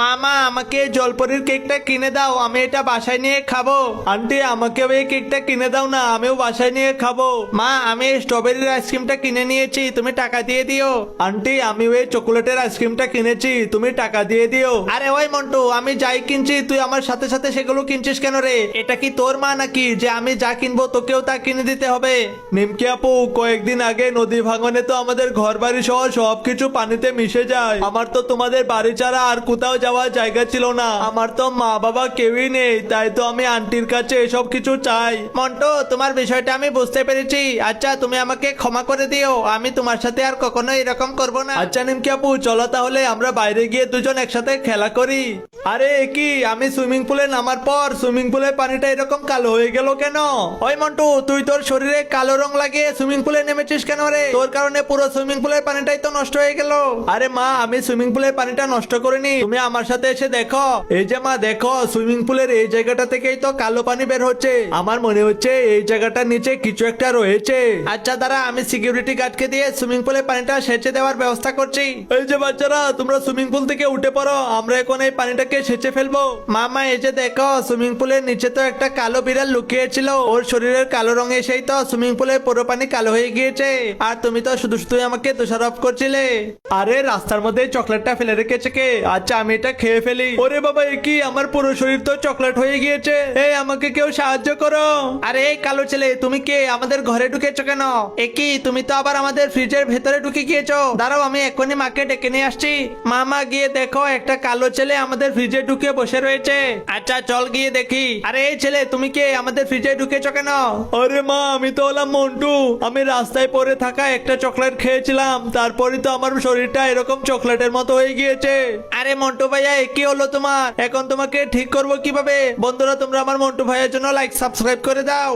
মামা আমাকে জলপরির কেকটা কিনে দাও, আমি এটা বাসায় নিয়ে খাবো। আন্টি আমাকেও এই কেকটা কিনে দাও না, আমিও বাসায় নিয়ে খাবো। মা আমি স্ট্রবেরির আইসক্রিমটা কিনে নিয়েছি, তুমি টাকা দিয়ে দিও। আন্টি আমি ওই চকোলেটের আইসক্রিমটা কিনেছি, তুমি টাকা দিয়ে দিও। আরে ওই মন্টু, আমি যাই কিনছি তুই আমার সাথে সাথে সেগুলো কিনছিস কেন রে? এটা কি তোর মা নাকি যে আমি যা কিনবো তোকেও তা কিনে দিতে হবে? নিমকি আপু, কয়েকদিন আগে নদী ভাঙনে তো আমাদের ঘর বাড়ি সহ সবকিছু পানিতে মিশে যায়। আমার তো তোমাদের বাড়ি ছাড়া আর কোথাও যাওয়ার জায়গা ছিল না, আমার তো মা বাবা কেউই নেই, তাই তো আমি আন্টির কাছে এসব কিছু চাই। মন্টু তোমার বিষয়টা আমি বুঝতে পেরেছি, আচ্ছা তুমি আমাকে ক্ষমা করে দিও, আমি তোমার সাথে আর কখনো এরকম করব না। আচ্ছা নিমকি আপু চলো তাহলে আমরা বাইরে গিয়ে দুজন একসাথে খেলা করি। আরে কি, আমি সুইমিং পুলে নামার পর সুইমিং পুলের পানিটা এরকম কালো হয়ে গেল কেন? ওই মন্টু তুই তোর শরীরে কালো রং লাগিয়ে সুইমিং পুলে নেমেছিস কেন রে? তোর কারণে পুরো সুইমিং পুলের পানিটাই তো নষ্ট হয়ে গেল। আরে মা আমি সুইমিং পুলের পানিটা নষ্ট করিনি, তুমি আমার সাথে এসে দেখো। এই যে মা দেখো, সুইমিং পুলের এই জায়গাটা থেকেই তো কালো পানি বের হচ্ছে, আমার মনে হচ্ছে এই জায়গাটার নিচে কিছু একটা রয়েছে। আচ্ছা দাঁড়া, আমি সিকিউরিটি গার্ডকে দিয়ে সুইমিং পুলের পানিটা সেচে দেওয়ার ব্যবস্থা করছি। এই যে বাচ্চারা তোমরা সুইমিং পুল থেকে উঠে পড়ো, আমরা এখন এই পানিটাকে সেচে ফেলবো। মামা এই যে দেখো, সুইমিং পুলের নিচে তো একটা কালো বিড়াল লুকিয়ে ছিল, ওর শরীরের কালো রঙে সেই তো সুইমিং পুলের পুরো পানি কালো হয়ে গিয়েছে, আর তুমি তো শুধু শুধু আমাকে দোষারোপ করছিলে। আরে রাস্তার মধ্যে চকলেটটা ফেলে রেখেছে কে? আচ্ছা আমি এটা খেয়ে ফেলি। ওরে বাবা এ কি, আমার পুরো শরীর তো চকলেট হয়ে গিয়েছে, এই আমাকে কেউ সাহায্য করো। আরে এই কালো ছেলে তুমি কে, আমাদের ঘরে ঢুকেছো কেন? এ কি, তুমি তো আবার আমাদের ফ্রিজের ভেতরে ঢুকে গিয়েছো। দাঁড়াও আমি এখনই মাকে ডেকে নিয়ে আসছি। মামা গিয়ে দেখো, একটা কালো ছেলে আমাদের ফ্রিজে ঢুকে বসে রয়েছে। আচ্ছা চল গিয়ে দেখি। আরে এই ছেলে তুমি কে, আমাদের ফ্রিজে ঢুকেছো কেন? আরে মা আমি তো হলাম মন্টু, আমি রাস্তায় পড়ে থাকা একটা চকলেট খেয়েছিলাম, তারপরে তো আমার শরীরটা এরকম চকলেটের মতো হয়ে গিয়েছে। আরে মন্টু ভাইয়া এ কি হলো তোমার? এখন তোমাকে ঠিক করবো কিভাবে? বন্ধুরা তোমরা আমার মন্টু ভাইয়ের জন্য লাইক সাবস্ক্রাইব করে দাও।